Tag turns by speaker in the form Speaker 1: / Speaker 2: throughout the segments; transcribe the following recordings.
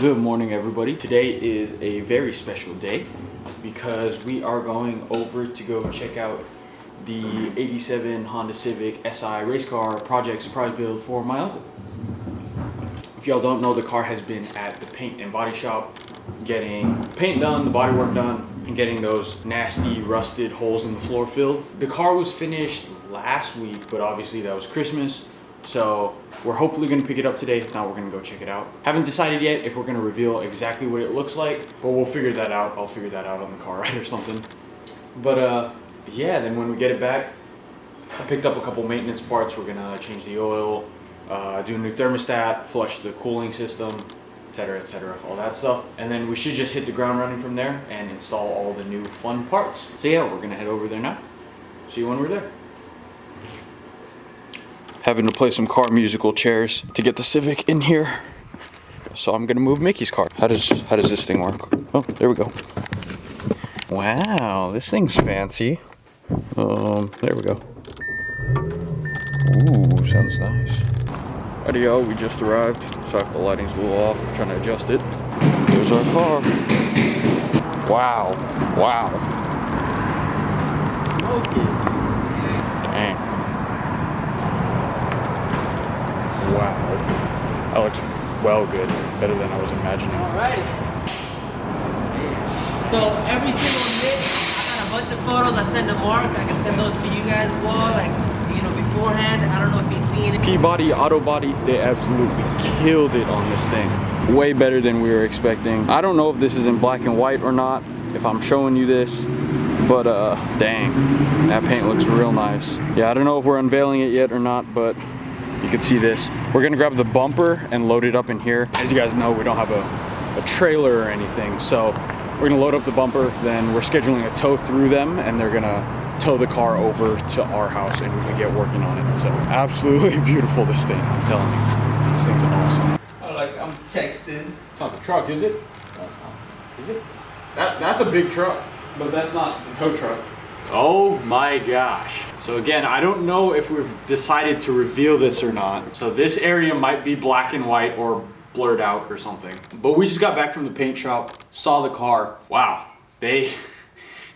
Speaker 1: Good morning, everybody. Today is a very special day because we are going over to go check out the 87 Honda Civic SI race car project surprise build for my uncle. If y'all don't know, the car has been at the paint and body shop getting paint done, the bodywork done, and getting those nasty rusted holes in the floor filled. The car was finished last week, but obviously that was Christmas. So we're hopefully gonna pick it up today. If not, we're gonna go check it out. Haven't decided yet if we're gonna reveal exactly what it looks like, but we'll figure that out. I'll figure that out on the car ride or something. But yeah, then when we get it back, I picked up a couple maintenance parts. We're gonna change the oil, do a new thermostat, flush the cooling system, etc., all that stuff. And then we should just hit the ground running from there and install all the new fun parts. So yeah, we're gonna head over there now. See you when we're there. Having to play some car musical chairs to get the Civic in here. So I'm gonna move Mickey's car. How does this thing work? Oh, there we go. Wow, this thing's fancy. There we go. Ooh, sounds nice. Howdy y'all, we just arrived. Sorry if the lighting's a little off. I'm trying to adjust it. There's our car. Wow, wow. Dang. Wow, that looks well good, better than I was imagining.
Speaker 2: Alrighty. So every single nick, I got a bunch of photos I send to Mark. I can send those to you guys as well, like, you know, beforehand. I don't know if he's seen it.
Speaker 1: Peabody Auto Body, they absolutely killed it on this thing. Way better than we were expecting. I don't know if this is in black and white or not, if I'm showing you this, but dang, that paint looks real nice. Yeah, I don't know if we're unveiling it yet or not, but you can see this. We're gonna grab the bumper and load it up in here. As you guys know, we don't have a trailer or anything, so we're gonna load up the bumper, then we're scheduling a tow through them, and they're gonna tow the car over to our house and we can get working on it. So absolutely beautiful, this thing, I'm telling you. This thing's awesome.
Speaker 2: I'm texting.
Speaker 1: It's not the truck, is it? No, it's not. Is it? That's a big truck, but that's not the tow truck. Oh my gosh. So again, I don't know if we've decided to reveal this or not. So this area might be black and white or blurred out or something. But we just got back from the paint shop, saw the car. Wow, they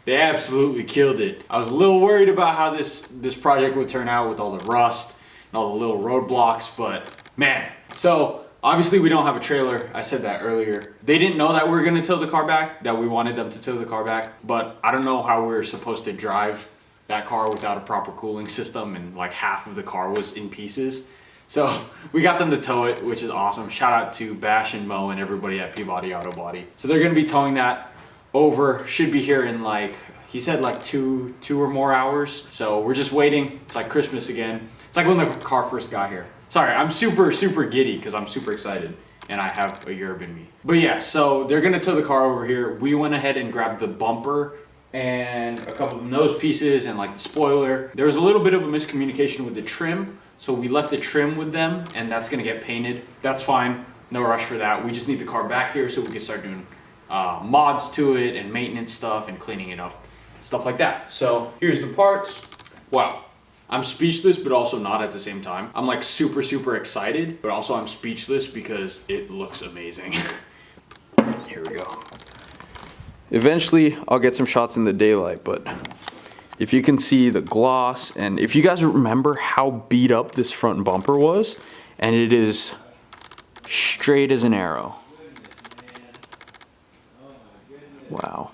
Speaker 1: absolutely killed it. I was a little worried about how this project would turn out with all the rust and all the little roadblocks, but man. So obviously we don't have a trailer. I said that earlier. They didn't know that we were gonna tow the car back, that we wanted them to tow the car back, but I don't know how we were supposed to drive that car without a proper cooling system, and like half of the car was in pieces. So we got them to tow it, which is awesome. Shout out to Bash and Mo and everybody at Peabody Auto Body. So they're gonna be towing that over, should be here in like, he said like two or more hours. So we're just waiting. It's like Christmas again. It's like when the car first got here. Sorry, I'm super giddy because I'm super excited and I have a Europe in me. But yeah, so they're gonna tow the car over here. We went ahead and grabbed the bumper and a couple of nose pieces and like the spoiler. There was a little bit of a miscommunication with the trim, so we left the trim with them and that's gonna get painted. That's fine, no rush for that. We just need the car back here so we can start doing mods to it and maintenance stuff and cleaning it up, stuff like that. So here's the parts. Wow. I'm speechless, but also not at the same time. I'm like super excited, but also I'm speechless because it looks amazing. Here we go. Eventually, I'll get some shots in the daylight, but if you can see the gloss, and if you guys remember how beat up this front bumper was, and it is straight as an arrow. Wow.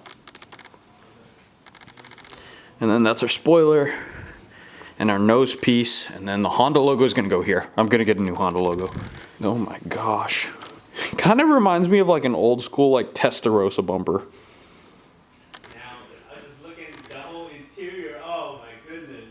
Speaker 1: And then that's our spoiler and our nose piece, and then the Honda logo is gonna go here. I'm gonna get a new Honda logo. Oh my gosh. Kind of reminds me of like an old school like Testarossa bumper.
Speaker 2: I was just looking at the whole interior. Oh my goodness.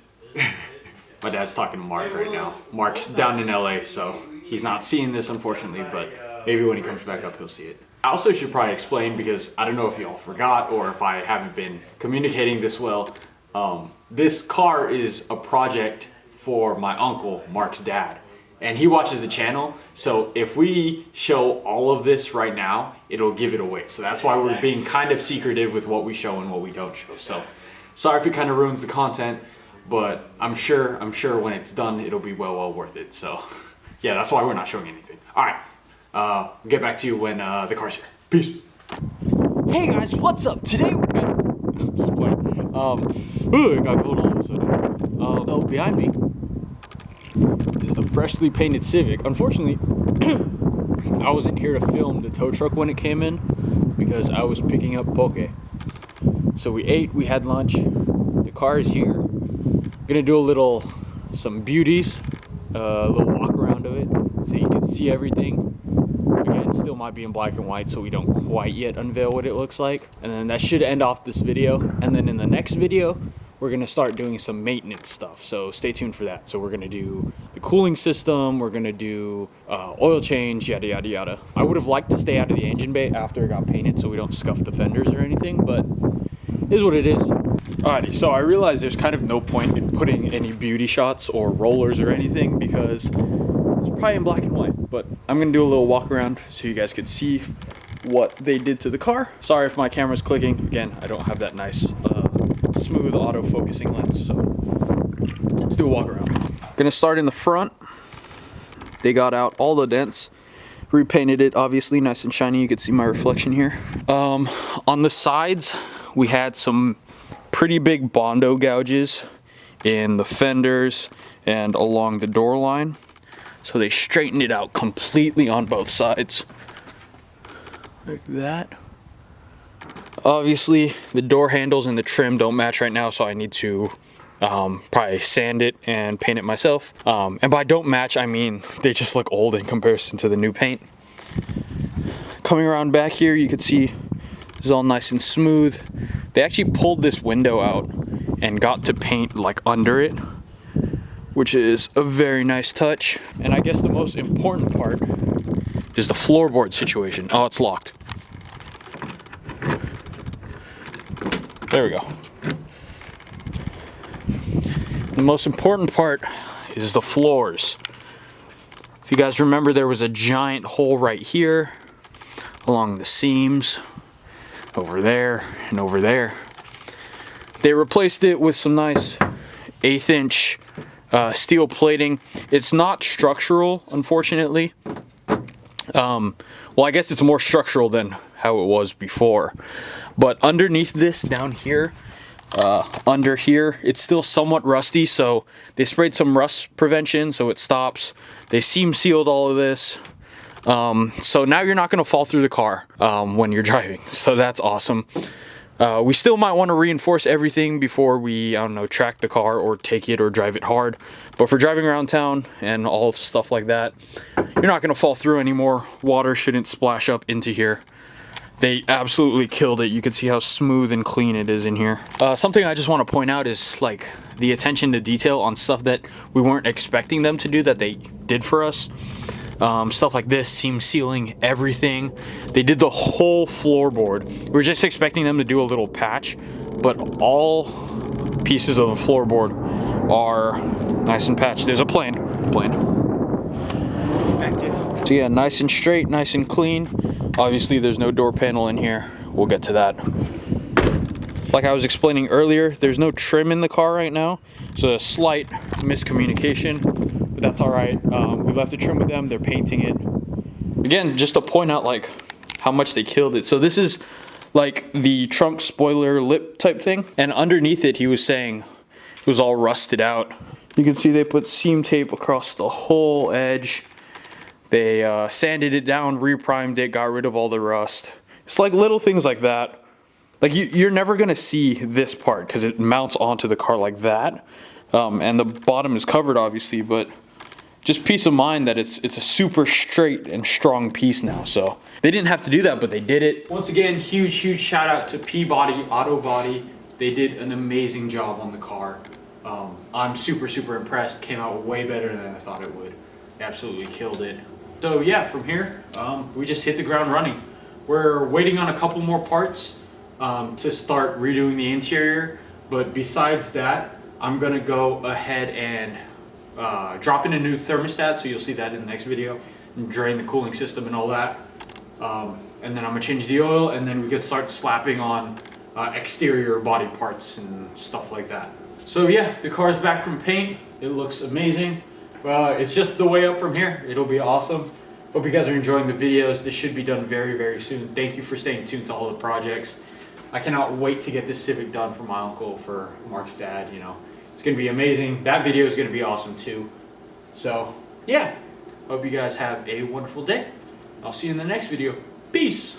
Speaker 1: My dad's talking to Mark right now. Mark's down in LA, so he's not seeing this unfortunately, but maybe when he comes back up he'll see it. I also should probably explain, because I don't know if y'all forgot or if I haven't been communicating this well. This car is a project for my uncle, Mark's dad, and he watches the channel. So if we show all of this right now, it'll give it away. So that's why we're being kind of secretive with what we show and what we don't show. So sorry if it kind of ruins the content, but I'm sure when it's done, it'll be well worth it. So yeah, that's why we're not showing anything. All right, get back to you when the car's here. Peace. Hey guys, what's up? Today we're gonna... I'm just playing. It got cold all of a sudden. Oh, behind me is the freshly painted Civic. Unfortunately, I wasn't here to film the tow truck when it came in because I was picking up Poke. So we ate, we had lunch. The car is here. Gonna do some beauties, a little walk around of it so you can see everything. Again, still might be in black and white, so we don't quite yet unveil what it looks like. And then that should end off this video. And then in the next video, we're gonna start doing some maintenance stuff. So stay tuned for that. So we're gonna do the cooling system, we're gonna do oil change, yada, yada, yada. I would have liked to stay out of the engine bay after it got painted so we don't scuff the fenders or anything, but it is what it is. Alrighty, so I realize there's kind of no point in putting any beauty shots or rollers or anything because it's probably in black and white, but I'm gonna do a little walk around so you guys can see what they did to the car. Sorry if my camera's clicking. Again, I don't have that nice smooth auto-focusing lens, so let's do a walk around. Gonna start in the front. They got out all the dents, repainted it, obviously nice and shiny. You can see my reflection here. On the sides, we had some pretty big Bondo gouges in the fenders and along the door line. So they straightened it out completely on both sides. Like that. Obviously, the door handles and the trim don't match right now, so I need to probably sand it and paint it myself. And by don't match, I mean they just look old in comparison to the new paint. Coming around back here, you can see it's all nice and smooth. They actually pulled this window out and got to paint like under it, which is a very nice touch. And I guess the most important part is the floorboard situation. Oh, it's locked. There we go. The most important part is the floors. If you guys remember, there was a giant hole right here along the seams, over there and over there. They replaced it with some nice 1/8 inch steel plating. It's not structural, unfortunately. Well, I guess it's more structural than how it was before. But underneath this, down here, under here, it's still somewhat rusty, so they sprayed some rust prevention so it stops. They seam sealed all of this. So now you're not gonna fall through the car when you're driving, so that's awesome. We still might want to reinforce everything before we, I don't know, track the car or take it or drive it hard. But for driving around town and all stuff like that, you're not gonna fall through anymore. Water shouldn't splash up into here. They absolutely killed it. You can see how smooth and clean it is in here. Something I just want to point out is like the attention to detail on stuff that we weren't expecting them to do that they did for us. Stuff like this, seam sealing, everything. They did the whole floorboard. We were just expecting them to do a little patch, but all pieces of the floorboard are nice and patched. There's a plane. So yeah, nice and straight, nice and clean. Obviously, there's no door panel in here. We'll get to that. Like I was explaining earlier, there's no trim in the car right now. So a slight miscommunication, but that's all right. We left the trim with them. They're painting it. Again, just to point out like how much they killed it. So this is like the trunk spoiler lip type thing. And underneath it, he was saying it was all rusted out. You can see they put seam tape across the whole edge. They sanded it down, reprimed it, got rid of all the rust. It's like little things like that. Like you're never gonna see this part because it mounts onto the car like that. And the bottom is covered obviously, but just peace of mind that it's a super straight and strong piece now. So they didn't have to do that, but they did it. Once again, huge shout out to Peabody Auto Body. They did an amazing job on the car. I'm super impressed. Came out way better than I thought it would. They absolutely killed it. So yeah, from here, we just hit the ground running. We're waiting on a couple more parts to start redoing the interior. But besides that, I'm gonna go ahead and drop in a new thermostat, so you'll see that in the next video, and drain the cooling system and all that. And then I'm gonna change the oil, and then we could start slapping on exterior body parts and stuff like that. So yeah, the car's back from paint. It looks amazing. It's just the way up from here. It'll be awesome. Hope you guys are enjoying the videos. This should be done very, very soon. Thank you for staying tuned to all the projects. I cannot wait to get this Civic done for my uncle, for Mark's dad, you know. It's gonna be amazing. That video is gonna be awesome too. So, yeah. Hope you guys have a wonderful day. I'll see you in the next video. Peace.